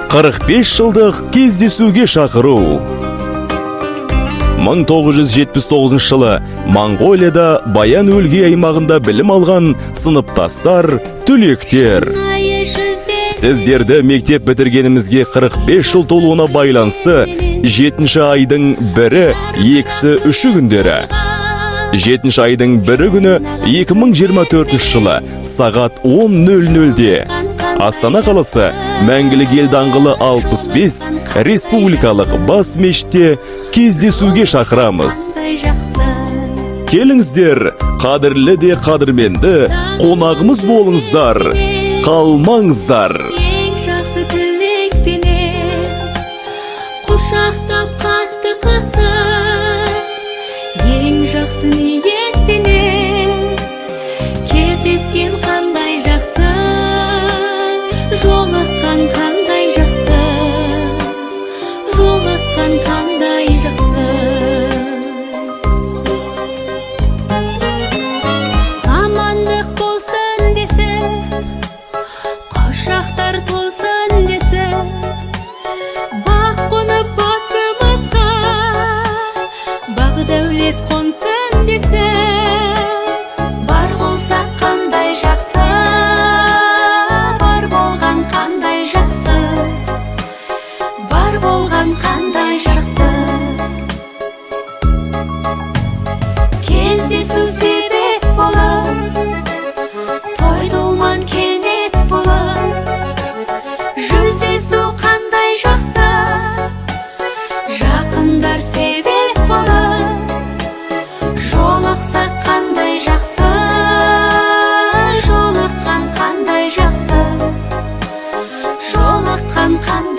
45 жылдық кездесуге шақыру. 1979 жылы Моңғолияда Баян-Өлгей аймағында білім алған сыныптастар, түлектер. Сіздерді мектеп бітіргенімізге 45 жыл толуына байланысты 7 айдың 1, 2, 3 күндері. 7 айдың 1 күні 2024 жылы сағат 10:00-де Астана қаласы Мәңгілік ел даңғылы 65 республикалық бас мешітте кездесуге шақырамыз. Келіңіздер, қадірлі де қадірменді қонағымыз болыңыздар, қалмаңыздар. Ең жақсы тілекпенен құшақтап қатты қысып, ең жақсы ниетпенен кездескен қандай жақсы, жолыққан қандай жақсы, жолыққан қандай жақсы. Амандық болсын десіп, құшақтар толсын десіп, бақ қонып басымызға, бақ дәулет қонсын десіп, бар болса қандай жақсы, бар болған қандай жақсы, бар болған қандай жақсы. Кездесу себеп болып, той думан кенет болып, жүздесу қандай жақсы, жақындар себеп болып, жолықсақ қандай жақсы, жолыққан қандай жақсы, жолыққан қандай